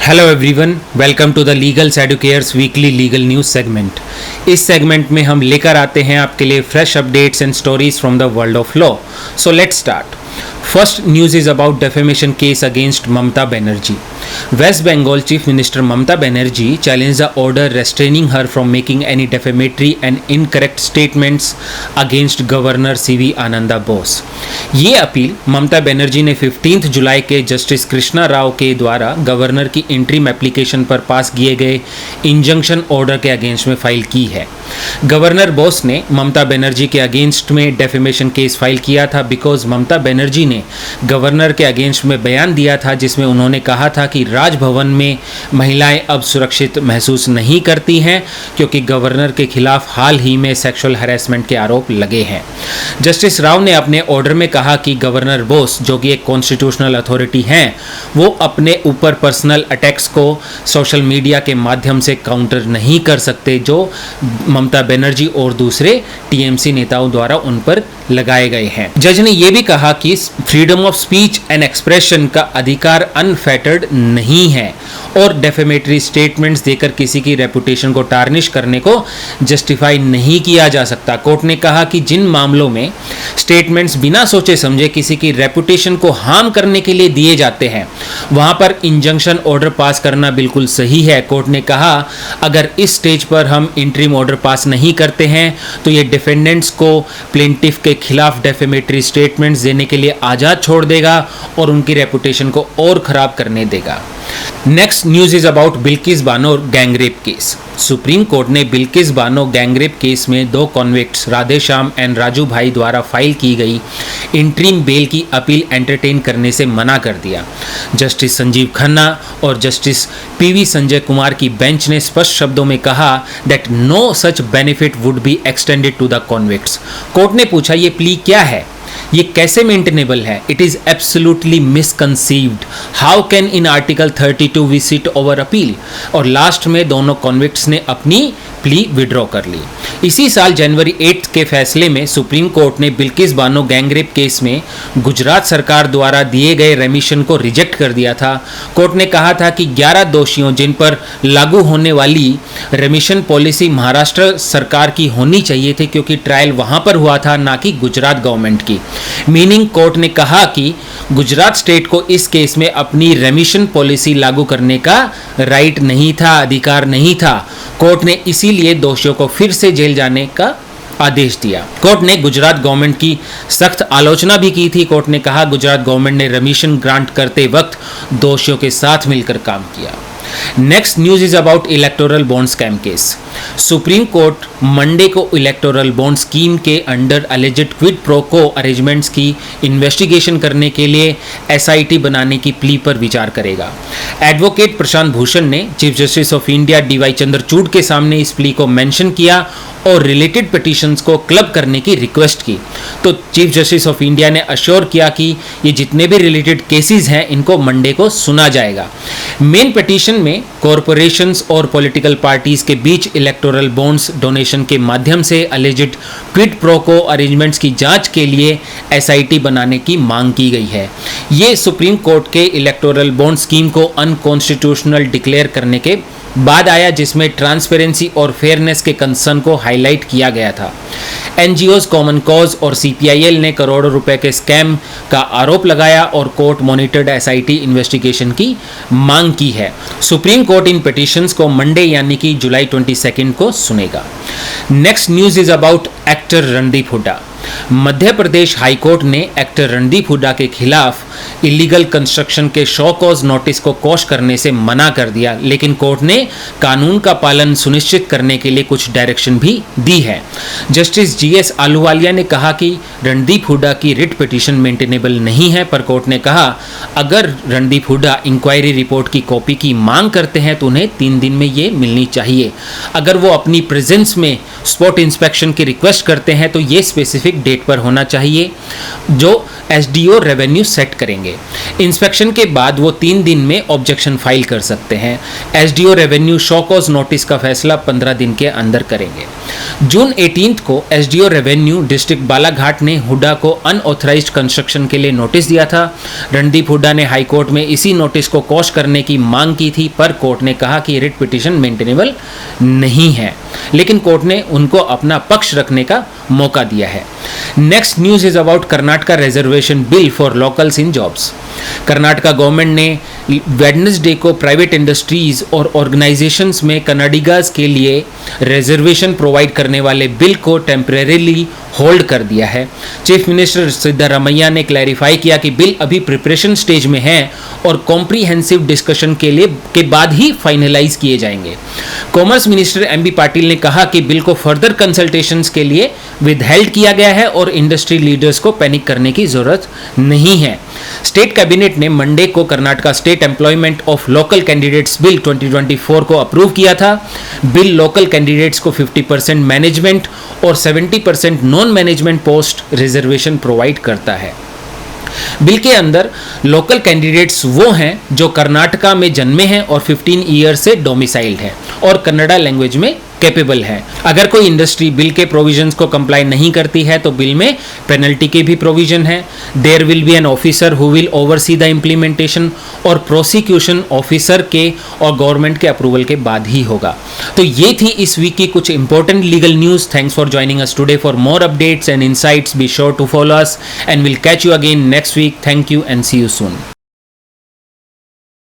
Hello everyone, welcome to the Legals Educares weekly legal news segment. इस segment में हम लेकर आते हैं आपके लिए fresh updates and stories from the world of law. So let's start. First news is about defamation case against Mamata Banerjee. West Bengal Chief Minister Mamata Banerjee challenged the order restraining her from making any defamatory and incorrect statements against Governor C.V. Ananda Bose. ये appeal Mamata Banerjee ने 15 जुलाई के justice Krishna Rao के द्वारा governor की interim application पर पास किए गए injunction order के अगेंस्ट में फाइल की है। गवर्नर बोस ने ममता बनर्जी के अगेंस्ट में डेफेमेशन केस फाइल किया था बिकॉज ममता बनर्जी ने गवर्नर के अगेंस्ट में बयान दिया था जिसमें उन्होंने कहा था कि राजभवन में महिलाएं अब सुरक्षित महसूस नहीं करती हैं क्योंकि गवर्नर के खिलाफ हाल ही में सेक्सुअल हैरेसमेंट के आरोप लगे हैं। जस्टिस राव ने अपने ऑर्डर में कहा कि गवर्नर बोस जो कि एक कॉन्स्टिट्यूशनल अथॉरिटी हैं, वो अपने ऊपर पर्सनल अटैक्स को सोशल मीडिया के माध्यम से काउंटर नहीं कर सकते जो ममता बनर्जी और दूसरे टीएमसी नेताओं द्वारा उन पर लगाए गए हैं। जज ने यह भी कहा कि freedom of speech and expression का अधिकार अनफेटर्ड नहीं है और डेफेमेटरी स्टेटमेंट्स देकर किसी की रेपुटेशन को टार्निश करने को जस्टिफाई नहीं किया जा सकता। कोर्ट ने कहा कि जिन मामलों में स्टेटमेंट्स बिना सोचे समझे किसी की रेपुटेशन को हार्म करने के लिए दिए जाते हैं, वहां पर इंजंक्शन ऑर्डर पास करना बिल्कुल सही है। कोर्ट ने कहा अगर इस स्टेज पर हम इंटरिम ऑर्डर पास नहीं करते हैं तो ये डिफेंडेंट्स को प्लेंटिफ के खिलाफ डेफेमेटरी स्टेटमेंट्स देने के लिए आज़ाद छोड़ देगा और उनकी रेपुटेशन को और खराब करने देगा। Next news is about Bilkis Bano gangrape case. Supreme court ने बिल्किस बानो गैंगरेप केस में दो कॉन्विक्ट्स राधेश्याम एंड राजू भाई द्वारा फाइल की गई इंटरिम बेल की अपील एंटरटेन करने से मना कर दिया। जस्टिस संजीव खन्ना और जस्टिस पीवी संजय कुमार की बेंच ने स्पष्ट शब्दों में कहा that no such benefit would be extended to the convicts. Court ने पूछा ये प्ली क्या है, ये कैसे मेंटेनेबल है? It is absolutely misconceived. How can in article 32 we sit over appeal? और लास्ट में दोनों कॉन्विक्ट्स ने अपनी प्ली विड्रॉ कर ली। इसी साल जनवरी 8 के फैसले में सुप्रीम कोर्ट ने बिल्किस बानो गैंगरेप केस में गुजरात सरकार द्वारा दिए गए रेमिशन को रिजेक्ट कर दिया था। कोर्ट ने कहा था कि 11 दोषियों जिन पर लागू होने वाली रेमिशन पॉलिसी महाराष्ट्र सरकार की होनी चाहिए थी क्योंकि ट्रायल वहां पर हुआ था ना कि गुजरात गवर्नमेंट की। मीनिंग कोर्ट ने कहा कि गुजरात स्टेट को इस केस में अपनी रेमिशन पॉलिसी लागू करने का राइट नहीं था, अधिकार नहीं था। कोर्ट ने इसीलिए दोषियों को फिर से जेल जाने का आदेश दिया। कोर्ट ने गुजरात गवर्नमेंट की सख्त आलोचना भी की थी। कोर्ट ने कहा गुजरात गवर्नमेंट ने रेमिशन ग्रांट करते वक्त दोषियों के साथ मिलकर काम किया। Next news is about electoral bond scam case. Supreme court Monday को इलेक्टोरल बॉन्ड स्कीम के अंडर अलेजेड क्विड प्रो को अरेंजमेंट्स की इन्वेस्टिगेशन करने के लिए एसआईटी बनाने की प्ली पर विचार करेगा। एडवोकेट प्रशांत भूषण ने chief justice of India DY Chandrachud के सामने इस प्ली को मेंशन किया और रिलेटेड पिटीशंस को क्लब करने की रिक्वेस्ट की। तो चीफ जस्टिस ऑफ इंडिया ने अश्योर किया कि ये जितने भी रिलेटेड केसेस हैं इनको मंडे को सुना जाएगा। मेन पिटीशन में कॉरपोरेशंस और पॉलिटिकल पार्टीज के बीच इलेक्टोरल बॉन्ड्स डोनेशन के माध्यम से अलेजेड क्विड प्रो को अरेंजमेंट्स की जांच के लिए एसआईटी बनाने की मांग की गई है। ये सुप्रीम कोर्ट के इलेक्टोरल बॉन्ड स्कीम को अनकॉन्स्टिट्यूशनल डिक्लेयर करने के बाद आया जिसमें ट्रांसपेरेंसी और फेयरनेस के कंसर्न को हाईलाइट किया गया था। एनजीओज, कॉमन कॉज और सीपीआईएल ने करोड़ों रुपए के स्कैम का आरोप लगाया और कोर्ट मॉनिटर्ड एसआईटी इन्वेस्टिगेशन की मांग की है। सुप्रीम कोर्ट इन पिटीशंस को मंडे यानी कि जुलाई 22 को सुनेगा। Next news is about actor Randeep Hooda. Madhya Pradesh high court ने एक्टर रणदीप हुड्डा के खिलाफ इलीगल कंस्ट्रक्शन के शो कॉज नोटिस को कोश करने से मना कर दिया, लेकिन कोर्ट ने कानून का पालन सुनिश्चित करने के लिए कुछ डायरेक्शन भी दी है। जस्टिस जीएस आलूवालिया ने कहा कि रणदीप हुड्डा की रिट पिटीशन मेंटेनेबल नहीं है, पर कोर्ट ने कहा अगर रणदीप हुड्डा इंक्वायरी रिपोर्ट की कॉपी की मांग करते हैं तो उन्हें 3 दिन में ये मिलनी चाहिए। अगर वो अपनी प्रेजेंस में स्पॉट इंस्पेक्शन की रिक्वेस्ट करते हैं तो ये स्पेसिफिक डेट पर होना चाहिए जो एसडीओ रेवेन्यू सेट करेंगे। इंस्पेक्शन के बाद वो 3 दिन में ऑब्जेक्शन फाइल कर सकते हैं। SDO revenue show cause notice का फैसला 15 दिन के अंदर करेंगे। जून 18 को एसडीओ रेवेन्यू डिस्ट्रिक्ट बालाघाट ने हुड्डा को अनऑथराइज्ड कंस्ट्रक्शन के लिए नोटिस दिया था। रणदीप हुड्डा ने हाईकोर्ट में इसी नोटिस को क्वॉश करने की मांग की थी, पर कोर्ट ने कहा कि रिट पिटीशन मेंटेनेबल नहीं है, लेकिन कोर्ट ने उनको अपना पक्ष रखने का मौका दिया है। Next news is about Karnataka reservation bill for locals in jobs. Karnataka government ने वेडनेसडे को प्राइवेट इंडस्ट्रीज और ऑर्गेनाइजेशंस में कनाडिगास के लिए रिजर्वेशन प्रोवाइड करने वाले बिल को टेम्परेरीली होल्ड कर दिया है। चीफ मिनिस्टर सिद्धारमैया ने क्लैरिफाई किया कि बिल अभी प्रिपरेशन स्टेज में है और कॉम्प्रिहेंसिव डिस्कशन के बाद ही फाइनलाइज किए जाएंगे। कॉमर्स मिनिस्टर एमबी पाटिल ने कहा कि बिल को फर्दर कंसल्टेशंस के लिए विदहेल्ड किया गया है और इंडस्ट्री लीडर्स को पैनिक करने की जरूरत नहीं है। स्टेट कैबिनेट ने मंडे को Karnataka state employment of local candidates bill 2024 को अप्रूव किया था। बिल लोकल कैंडिडेट्स को 50% मैनेजमेंट और 70% non management post reservation provide करता है। बिल के अंदर लोकल कैंडिडेट्स वो हैं जो कर्नाटका में जन्मे हैं और 15 ईयर से डोमिसाइल्ड हैं और कन्नड़ा लैंग्वेज में कैपेबल है। अगर कोई इंडस्ट्री बिल के प्रोविजंस को कंप्लाई नहीं करती है तो बिल में पेनल्टी के भी प्रोविजन है। There will be an officer who will oversee the implementation और प्रोसिक्यूशन ऑफिसर के और गवर्नमेंट के अप्रूवल के बाद ही होगा। तो ये थी इस वीक की कुछ important legal news. Thanks for joining us today. For more updates and insights be sure to follow us and will catch you again next week. Thank you and see you soon.